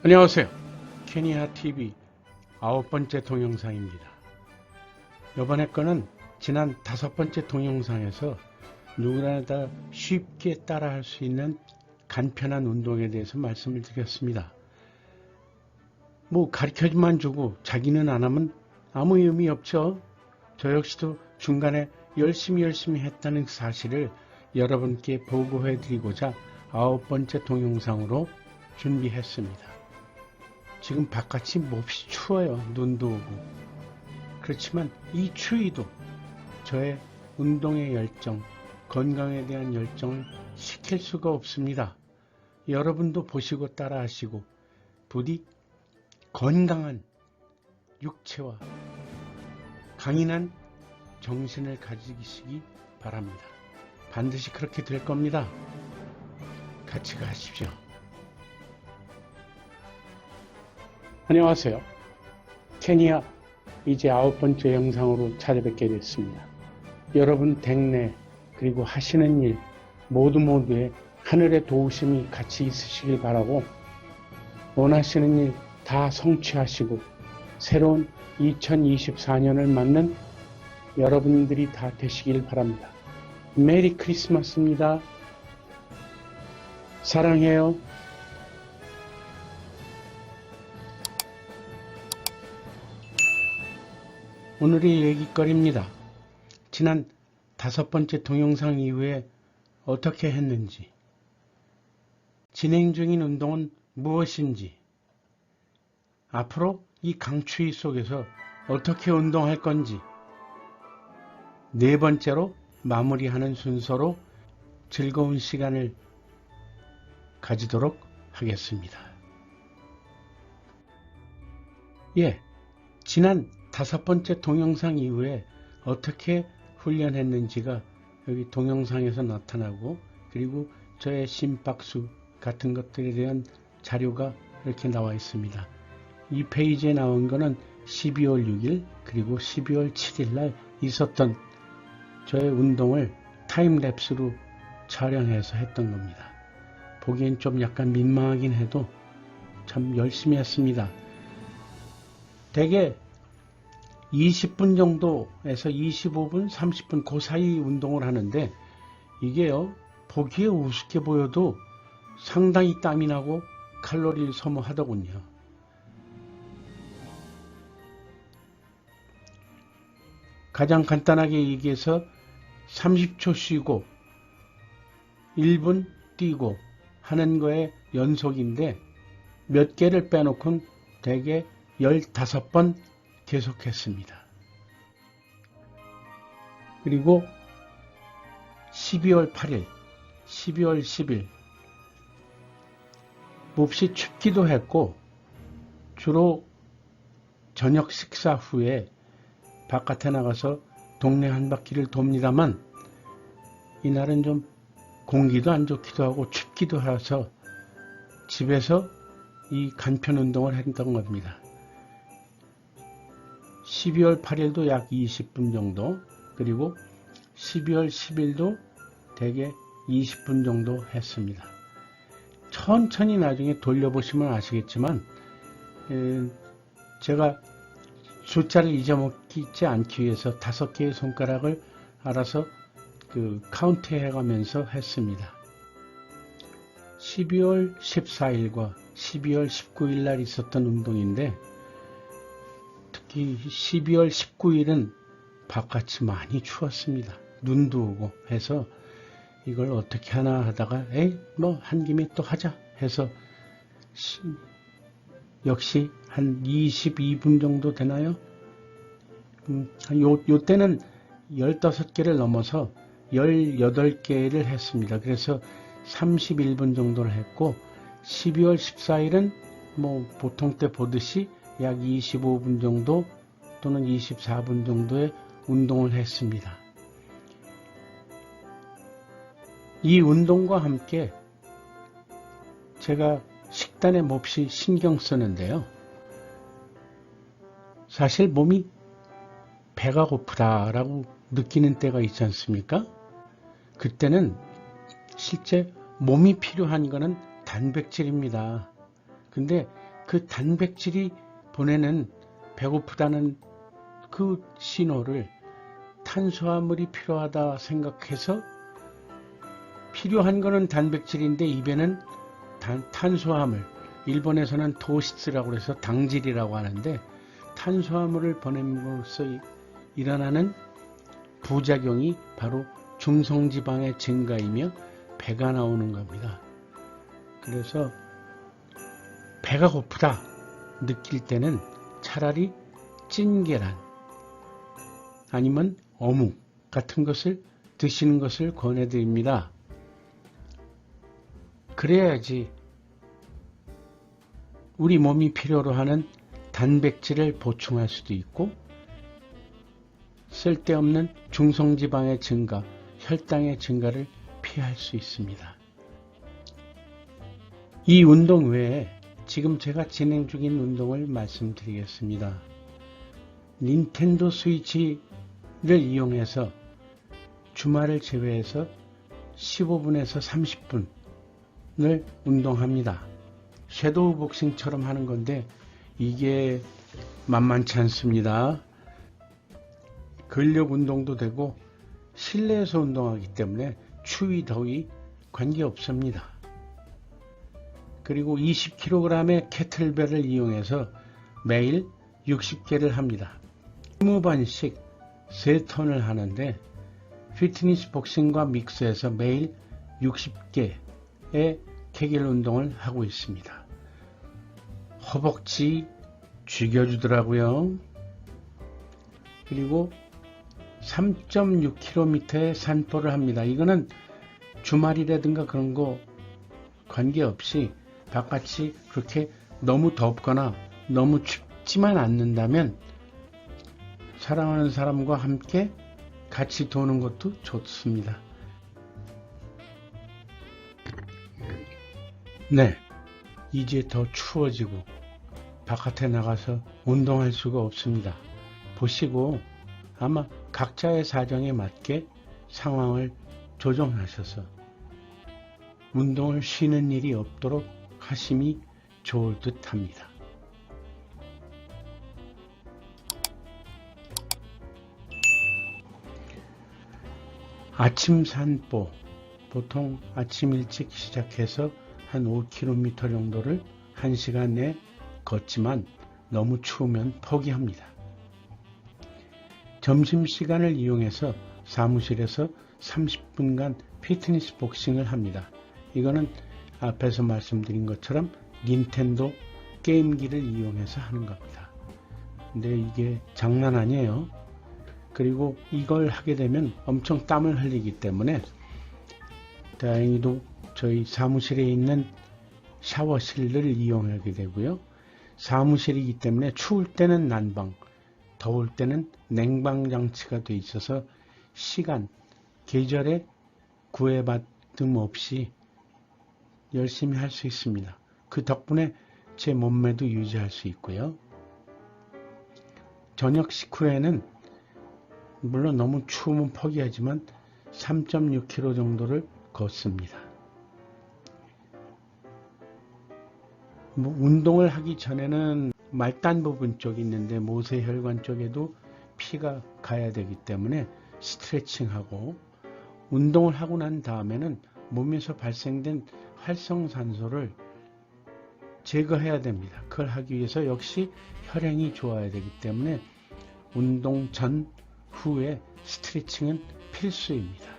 안녕하세요. 케니아TV 9번째 동영상입니다. 이번에 거는 지난 5번째 동영상에서 누구나 다 쉽게 따라할 수 있는 간편한 운동에 대해서 말씀을 드렸습니다. 가르쳐만 주고 자기는 안 하면 아무 의미 없죠. 저 역시도 중간에 열심히 했다는 사실을 여러분께 보고해 드리고자 9번째 동영상으로 준비했습니다. 지금 바깥이 몹시 추워요. 눈도 오고. 그렇지만 이 추위도 저의 운동의 열정, 건강에 대한 열정을 식힐 수가 없습니다. 여러분도 보시고 따라하시고 부디 건강한 육체와 강인한 정신을 가지시기 바랍니다. 반드시 그렇게 될 겁니다. 같이 가십시오. 안녕하세요. 케니아 이제 9번째 영상으로 찾아뵙게 됐습니다. 여러분 댁내 그리고 하시는 일 모두에 하늘의 도우심이 같이 있으시길 바라고, 원하시는 일 다 성취하시고 새로운 2024년을 맞는 여러분들이 다 되시길 바랍니다. 메리 크리스마스입니다. 사랑해요. 오늘의 얘기거리입니다. 지난 5번째 동영상 이후에 어떻게 했는지, 진행 중인 운동은 무엇인지, 앞으로 이 강추위 속에서 어떻게 운동할 건지, 4번째로 마무리하는 순서로 즐거운 시간을 가지도록 하겠습니다. 지난 5번째 동영상 이후에 어떻게 훈련했는지가 여기 동영상에서 나타나고, 그리고 저의 심박수 같은 것들에 대한 자료가 이렇게 나와 있습니다. 이 페이지에 나온 거는 12월 6일 그리고 12월 7일 날 있었던 저의 운동을 타임랩스로 촬영해서 했던 겁니다. 보기엔 좀 약간 민망하긴 해도 참 열심히 했습니다. 대개 20분 정도에서 25분, 30분 그 사이 운동을 하는데, 이게요, 보기에 우습게 보여도 상당히 땀이 나고 칼로리를 소모하더군요. 가장 간단하게 얘기해서 30초 쉬고 1분 뛰고 하는 거에 연속인데, 몇 개를 빼놓고는 대개 15번 계속했습니다. 그리고 12월 8일, 12월 10일 몹시 춥기도 했고, 주로 저녁 식사 후에 바깥에 나가서 동네 한 바퀴를 돕니다만, 이날은 좀 공기도 안 좋기도 하고 춥기도 해서 집에서 이 간편 운동을 했던 겁니다. 12월 8일도 약 20분 정도, 그리고 12월 10일도 대개 20분 정도 했습니다. 천천히 나중에 돌려보시면 아시겠지만, 제가 숫자를 잊어먹지 않기 위해서 5개의 손가락을 알아서 카운트 해가면서 했습니다. 12월 14일과 12월 19일 날 있었던 운동인데, 특히 12월 19일은 바깥이 많이 추웠습니다. 눈도 오고 해서 이걸 어떻게 하나 하다가 한 김에 또 하자 해서 역시 한 22분 정도 되나요? 요 때는 15개를 넘어서 18개를 했습니다. 그래서 31분 정도를 했고, 12월 14일은 보통 때 보듯이 약 25분 정도 또는 24분 정도의 운동을 했습니다. 이 운동과 함께 제가 식단에 몹시 신경 쓰는데요. 사실 몸이 배가 고프다라고 느끼는 때가 있지 않습니까? 그때는 실제 몸이 필요한 거는 단백질입니다. 근데 그 단백질이 보내는 배고프다는 그 신호를 탄수화물이 필요하다 생각해서 필요한 거는 단백질인데 입에는 탄수화물, 일본에서는 도시스라고 해서 당질이라고 하는데 탄수화물을 보냄으로써 일어나는 부작용이 바로 중성지방의 증가이며 배가 나오는 겁니다. 그래서 배가 고프다 느낄 때는 차라리 찐 계란 아니면 어묵 같은 것을 드시는 것을 권해드립니다. 그래야지 우리 몸이 필요로 하는 단백질을 보충할 수도 있고 쓸데없는 중성지방의 증가, 혈당의 증가를 피할 수 있습니다. 이 운동 외에 지금 제가 진행 중인 운동을 말씀드리겠습니다. 닌텐도 스위치를 이용해서 주말을 제외해서 15분에서 30분을 운동합니다. 섀도우 복싱처럼 하는 건데 이게 만만치 않습니다. 근력 운동도 되고 실내에서 운동하기 때문에 추위 더위 관계없습니다. 그리고 20kg의 캐틀벨을 이용해서 매일 60개를 합니다. 20번씩 3턴을 하는데 피트니스 복싱과 믹스해서 매일 60개의 케겔 운동을 하고 있습니다. 허벅지 죽여주더라고요. 그리고 3.6km의 산보를 합니다. 이거는 주말이라든가 그런 거 관계없이 바깥이 그렇게 너무 덥거나 너무 춥지만 않는다면 사랑하는 사람과 함께 같이 도는 것도 좋습니다. 네, 이제 더 추워지고 바깥에 나가서 운동할 수가 없습니다. 보시고 아마 각자의 사정에 맞게 상황을 조정하셔서 운동을 쉬는 일이 없도록 하심이 좋을 듯 합니다. 아침 산보, 보통 아침 일찍 시작해서 한 5km 정도를 1시간 내에 걷지만 너무 추우면 포기합니다. 점심시간을 이용해서 사무실에서 30분간 피트니스 복싱을 합니다. 이거는 앞에서 말씀드린 것처럼 닌텐도 게임기를 이용해서 하는 겁니다. 근데 이게 장난 아니에요. 그리고 이걸 하게 되면 엄청 땀을 흘리기 때문에 다행히도 저희 사무실에 있는 샤워실을 이용하게 되고요. 사무실이기 때문에 추울 때는 난방, 더울 때는 냉방 장치가 되어 있어서 시간, 계절에 구애받음 없이 열심히 할 수 있습니다. 그 덕분에 제 몸매도 유지할 수 있고요. 저녁 식후에는 물론 너무 추우면 포기하지만 3.6km 정도를 걷습니다. 운동을 하기 전에는 말단 부분 쪽이 있는데 모세혈관 쪽에도 피가 가야 되기 때문에 스트레칭하고 운동을 하고 난 다음에는 몸에서 발생된 활성산소를 제거해야 됩니다. 그걸 하기 위해서 역시 혈행이 좋아야 되기 때문에 운동 전 후에 스트레칭은 필수입니다.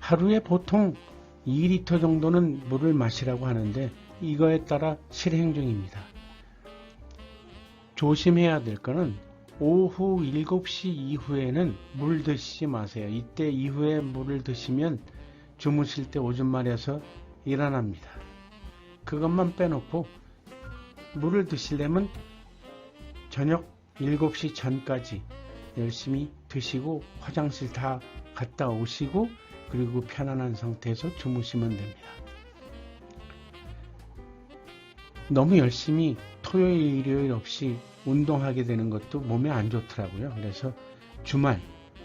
하루에 보통 2리터 정도는 물을 마시라고 하는데 이거에 따라 실행 중입니다. 조심해야 될 거는 오후 7시 이후에는 물 드시지 마세요. 이때 이후에 물을 드시면 주무실 때 오줌 마려서 일어납니다. 그것만 빼놓고 물을 드시려면 저녁 7시 전까지 열심히 드시고 화장실 다 갔다 오시고 그리고 편안한 상태에서 주무시면 됩니다. 너무 열심히 토요일, 일요일 없이 운동하게 되는 것도 몸에 안 좋더라고요. 그래서 주말,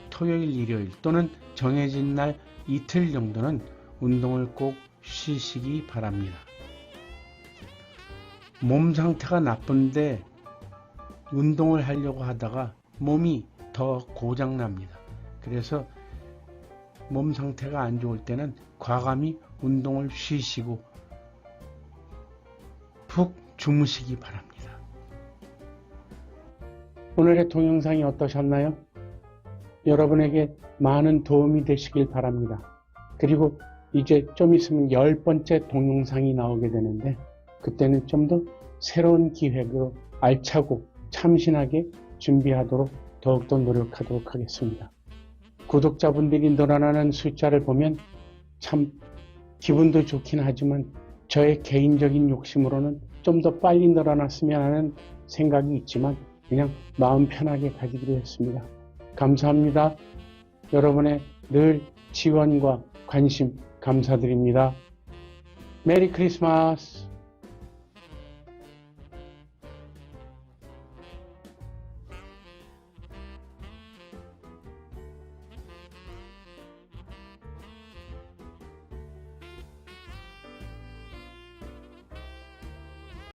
토요일, 일요일 또는 정해진 날 이틀 정도는 운동을 꼭 쉬시기 바랍니다. 몸 상태가 나쁜데 운동을 하려고 하다가 몸이 더 고장납니다. 그래서 몸 상태가 안 좋을 때는 과감히 운동을 쉬시고 푹 주무시기 바랍니다. 오늘의 동영상이 어떠셨나요? 여러분에게 많은 도움이 되시길 바랍니다. 그리고 이제 좀 있으면 10번째 동영상이 나오게 되는데 그때는 좀 더 새로운 기획으로 알차고 참신하게 준비하도록 더욱더 노력하도록 하겠습니다. 구독자분들이 늘어나는 숫자를 보면 참 기분도 좋긴 하지만 저의 개인적인 욕심으로는 좀 더 빨리 늘어났으면 하는 생각이 있지만 그냥 마음 편하게 가지기로 했습니다. 감사합니다. 여러분의 늘 지원과 관심 감사드립니다. 메리 크리스마스!